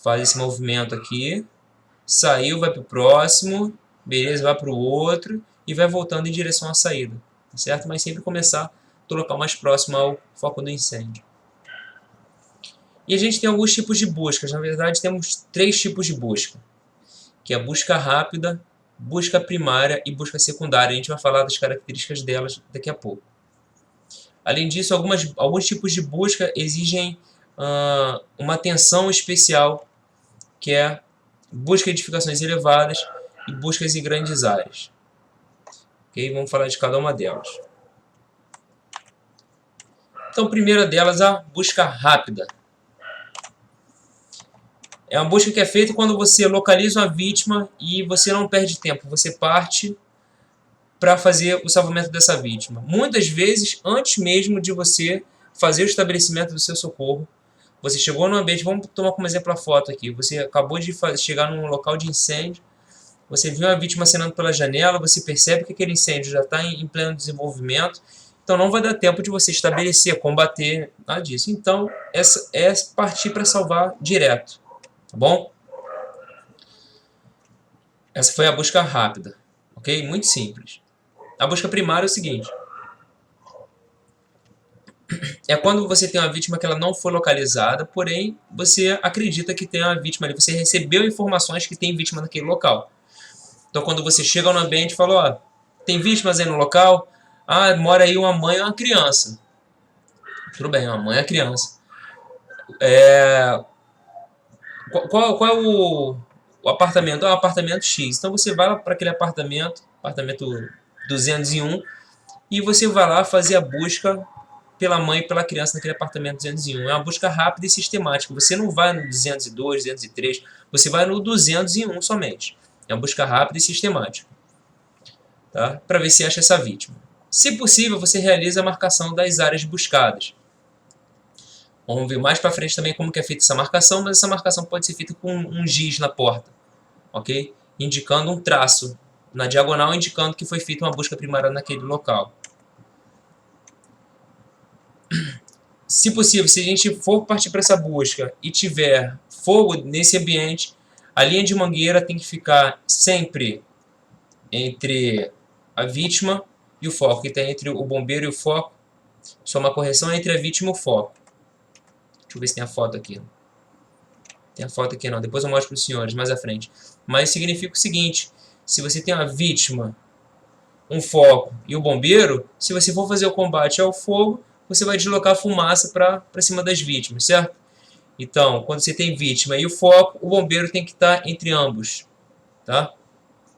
S1: Faz esse movimento aqui, saiu, vai para o próximo, beleza, vai para o outro e vai voltando em direção à saída, certo? Mas sempre começar do local mais próximo ao foco do incêndio. E a gente tem alguns tipos de buscas, na verdade temos 3 tipos de busca, que é a busca rápida, busca primária e busca secundária. A gente vai falar das características delas daqui a pouco. Além disso, alguns tipos de busca exigem uma atenção especial, que é busca em edificações elevadas e buscas em grandes áreas. Okay? Vamos falar de cada uma delas. Então, a primeira delas é a busca rápida. É uma busca que é feita quando você localiza uma vítima e você não perde tempo, você parte para fazer o salvamento dessa vítima. Muitas vezes, antes mesmo de você fazer o estabelecimento do seu socorro, você chegou no ambiente, vamos tomar como exemplo a foto aqui, você acabou de chegar num local de incêndio, você viu a vítima acenando pela janela, você percebe que aquele incêndio já está em pleno desenvolvimento, então não vai dar tempo de você estabelecer, combater, nada disso. Então, essa é partir para salvar direto, tá bom? Essa foi a busca rápida, ok? Muito simples. A busca primária é o seguinte: é quando você tem uma vítima que ela não foi localizada, porém você acredita que tem uma vítima ali, você recebeu informações que tem vítima naquele local. Então quando você chega no ambiente e fala, ó, tem vítimas aí no local? Ah, mora aí uma mãe e uma criança. Tudo bem, uma mãe e uma criança. Qual é o apartamento? É um apartamento X. Então você vai lá para aquele apartamento 201, e você vai lá fazer a busca pela mãe e pela criança naquele apartamento 201. É uma busca rápida e sistemática. Você não vai no 202, 203, você vai no 201 somente. É uma busca rápida e sistemática, tá? Para ver se acha essa vítima. Se possível, você realiza a marcação das áreas buscadas. Vamos ver mais para frente também como que é feita essa marcação, mas essa marcação pode ser feita com um giz na porta, ok? Indicando um traço na diagonal, indicando que foi feita uma busca primária naquele local. Se possível, se a gente for partir para essa busca e tiver fogo nesse ambiente, a linha de mangueira tem que ficar sempre entre a vítima e o foco, que está entre o bombeiro e o foco. Só uma correção entre a vítima e o foco. Deixa eu ver se tem a foto aqui. Tem a foto aqui não, depois eu mostro para os senhores mais à frente. Mas significa o seguinte: se você tem uma vítima, um foco e o bombeiro, se você for fazer o combate ao fogo, você vai deslocar a fumaça para cima das vítimas, certo? Então, quando você tem vítima e o foco, o bombeiro tem que estar entre ambos, tá?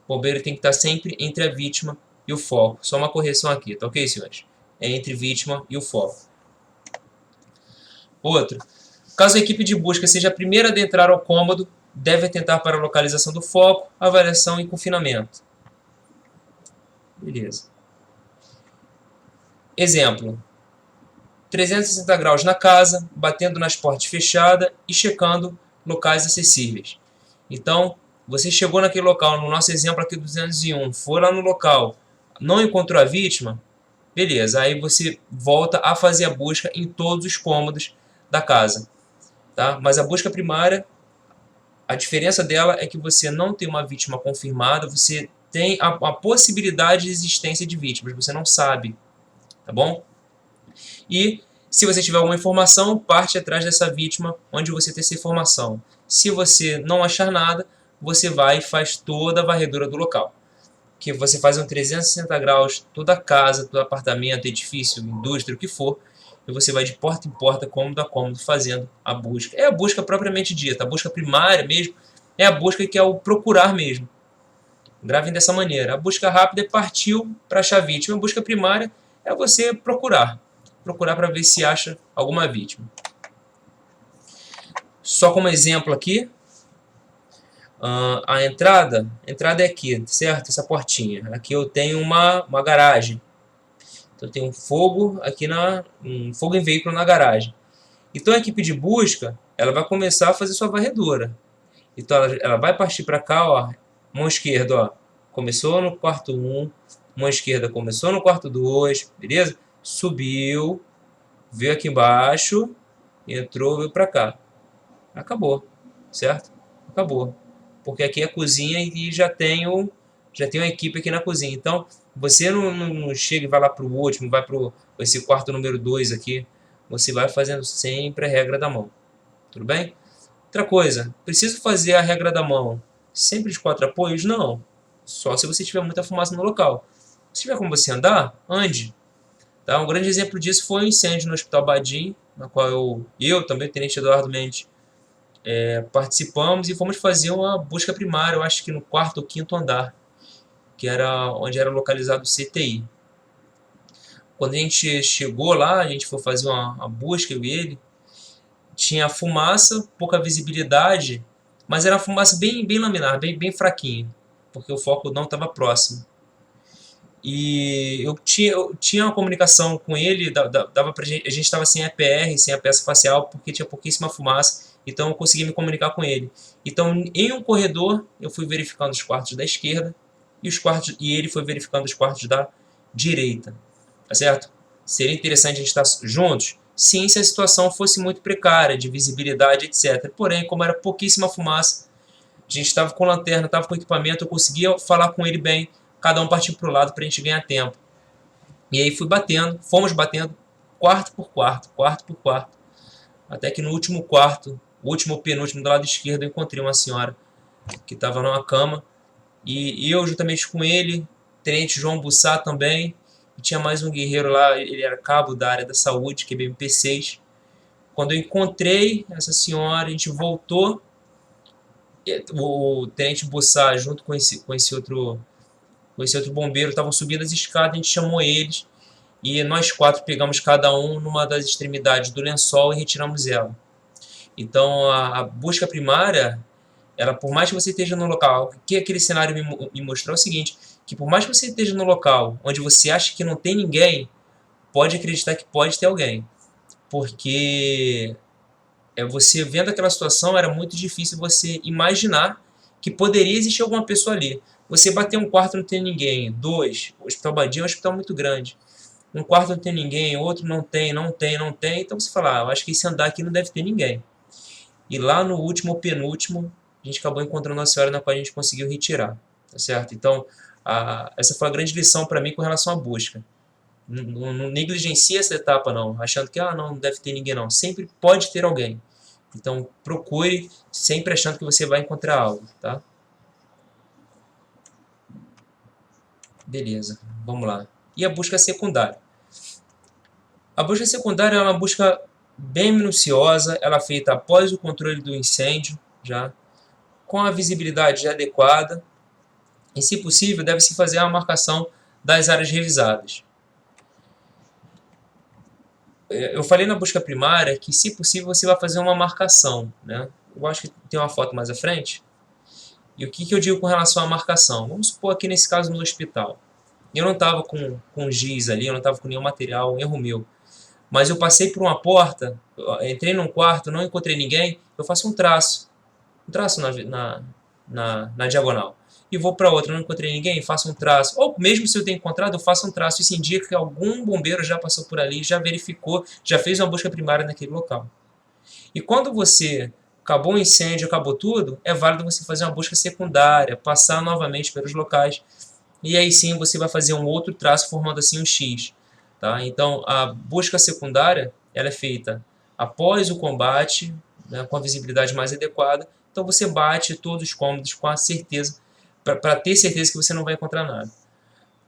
S1: O bombeiro tem que estar sempre entre a vítima e o foco. Só uma correção aqui, tá ok, senhores? É entre vítima e o foco. Outro. Caso a equipe de busca seja a primeira a adentrar ao cômodo, deve atentar para a localização do foco, avaliação e confinamento. Beleza. Exemplo. 360 graus na casa, batendo nas portas fechadas e checando locais acessíveis. Então, você chegou naquele local, no nosso exemplo aqui do 201, foi lá no local, não encontrou a vítima, beleza, aí você volta a fazer a busca em todos os cômodos da casa. Tá? Mas a busca primária A diferença dela é que você não tem uma vítima confirmada, você tem a possibilidade de existência de vítimas, você não sabe, tá bom? E se você tiver alguma informação, parte atrás dessa vítima onde você tem essa informação. Se você não achar nada, você vai e faz toda a varredura do local. Que você faz um 360 graus, toda a casa, todo apartamento, edifício, indústria, o que for, e você vai de porta em porta, cômodo a cômodo, fazendo a busca. É a busca propriamente dita, a busca primária mesmo, é a busca que é o procurar mesmo. Gravem dessa maneira. A busca rápida é partiu para achar vítima. A busca primária é você procurar. Procurar para ver se acha alguma vítima. Só como exemplo aqui, a entrada é aqui, certo? Essa portinha. Aqui eu tenho uma garagem. Então eu tenho um fogo aqui um fogo em veículo na garagem. Então a equipe de busca, ela vai começar a fazer sua varredura. Então ela vai partir para cá, ó, mão esquerda, ó, começou no quarto 1, mão esquerda começou no quarto 2, beleza? Subiu, veio aqui embaixo, entrou, veio para cá. Acabou, certo? Acabou. Porque aqui é a cozinha e já tem uma equipe aqui na cozinha. Então, você não chega e vai lá para o último, vai para esse quarto número 2 aqui. Você vai fazendo sempre a regra da mão. Tudo bem? Outra coisa, preciso fazer a regra da mão sempre de 4 apoios? Não. Só se você tiver muita fumaça no local. Se tiver como você andar, ande. Tá? Um grande exemplo disso foi o incêndio no Hospital Badim, na qual eu também, o Tenente Eduardo Mendes, participamos e fomos fazer uma busca primária, eu acho que no 4º ou 5º andar, que era onde era localizado o CTI. Quando a gente chegou lá, a gente foi fazer uma busca, eu e ele, tinha fumaça, pouca visibilidade, mas era fumaça bem laminar, bem fraquinha, porque o foco não estava próximo. E eu tinha uma comunicação com ele, dava pra gente, a gente estava sem EPR, sem a peça facial, porque tinha pouquíssima fumaça, então eu consegui me comunicar com ele. Então, em um corredor, eu fui verificando os quartos da esquerda, e ele foi verificando os quartos da direita. Tá certo? Seria interessante a gente estar juntos? Sim, se a situação fosse muito precária, de visibilidade, etc. Porém, como era pouquíssima fumaça, a gente estava com lanterna, estava com equipamento, eu conseguia falar com ele bem, cada um partiu para o lado para a gente ganhar tempo. E aí fomos batendo, quarto por quarto, até que no último quarto, o último penúltimo do lado esquerdo, eu encontrei uma senhora que estava numa cama, e eu, juntamente com ele, Tenente João Bussá também, e tinha mais um guerreiro lá, ele era cabo da área da saúde, que é BMP6. Quando eu encontrei essa senhora, a gente voltou, o Tenente Bussá, junto com esse outro bombeiro, estavam subindo as escadas, a gente chamou eles, e nós 4 pegamos cada um numa das extremidades do lençol e retiramos ela. Então, a busca primária, ela, por mais que você esteja no local, o que aquele cenário me mostrou é o seguinte, que por mais que você esteja no local onde você acha que não tem ninguém, pode acreditar que pode ter alguém. Porque você vendo aquela situação, era muito difícil você imaginar que poderia existir alguma pessoa ali. Você bater um quarto não tem ninguém, 2, o Hospital Badim é um hospital muito grande. Um quarto não tem ninguém, outro não tem, então você fala, eu acho que esse andar aqui não deve ter ninguém. E lá no último ou penúltimo, a gente acabou encontrando uma senhora na qual a gente conseguiu retirar, tá certo? Então, essa foi a grande lição para mim com relação à busca. Não negligencie essa etapa não, achando que não deve ter ninguém não. Sempre pode ter alguém. Então, procure sempre achando que você vai encontrar algo, tá? Beleza, vamos lá. E a busca secundária? A busca secundária é uma busca bem minuciosa, ela é feita após o controle do incêndio, já com a visibilidade adequada, e se possível deve-se fazer a marcação das áreas revisadas. Eu falei na busca primária que, se possível, você vai fazer uma marcação, né? Eu acho que tem uma foto mais à frente. E o que eu digo com relação à marcação? Vamos supor aqui nesse caso no hospital. Eu não estava com giz ali, eu não estava com nenhum material, erro meu. Mas eu passei por uma porta, entrei num quarto, não encontrei ninguém, eu faço um traço na diagonal. E vou para outra, não encontrei ninguém, faço um traço. Ou mesmo se eu tenho encontrado, eu faço um traço. Isso indica que algum bombeiro já passou por ali, já verificou, já fez uma busca primária naquele local. E quando você acabou o incêndio, acabou tudo, é válido você fazer uma busca secundária, passar novamente pelos locais, e aí sim você vai fazer um outro traço formando assim um X. Tá? Então, a busca secundária ela é feita após o combate, né, com a visibilidade mais adequada. Então, você bate todos os cômodos com a certeza, para ter certeza que você não vai encontrar nada.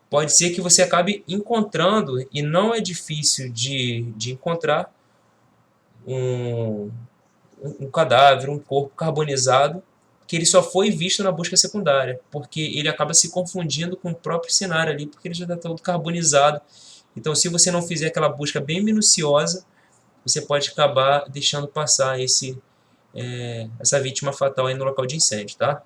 S1: Pode ser que você acabe encontrando, e não é difícil de encontrar, um cadáver, um corpo carbonizado, que ele só foi visto na busca secundária, porque ele acaba se confundindo com o próprio cenário ali, porque ele já está todo carbonizado. Então, se você não fizer aquela busca bem minuciosa, você pode acabar deixando passar essa vítima fatal aí no local de incêndio, tá?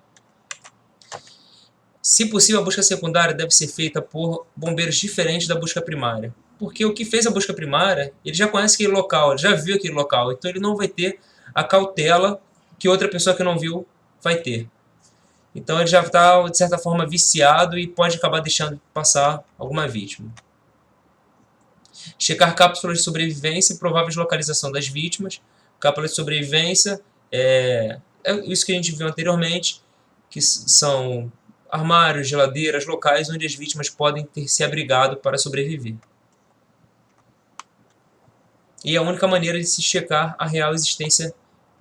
S1: Se possível, a busca secundária deve ser feita por bombeiros diferentes da busca primária, porque o que fez a busca primária, ele já conhece aquele local, ele já viu aquele local, então ele não vai ter a cautela que outra pessoa que não viu vai ter. Então ele já está, de certa forma, viciado e pode acabar deixando passar alguma vítima. Checar cápsulas de sobrevivência e prováveis localização das vítimas. Cápsulas de sobrevivência é isso que a gente viu anteriormente, que são armários, geladeiras, locais onde as vítimas podem ter se abrigado para sobreviver. E é a única maneira de se checar a real existência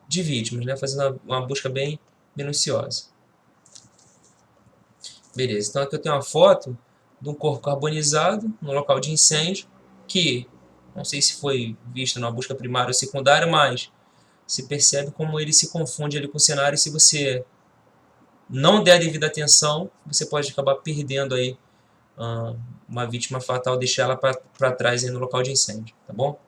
S1: de vítimas, né? Fazendo uma busca bem minuciosa. Beleza, então aqui eu tenho uma foto de um corpo carbonizado no local de incêndio, que não sei se foi visto numa busca primária ou secundária, mas se percebe como ele se confunde ali com o cenário, e se você não der a devida atenção, você pode acabar perdendo aí uma vítima fatal, deixar ela para trás aí no local de incêndio, tá bom?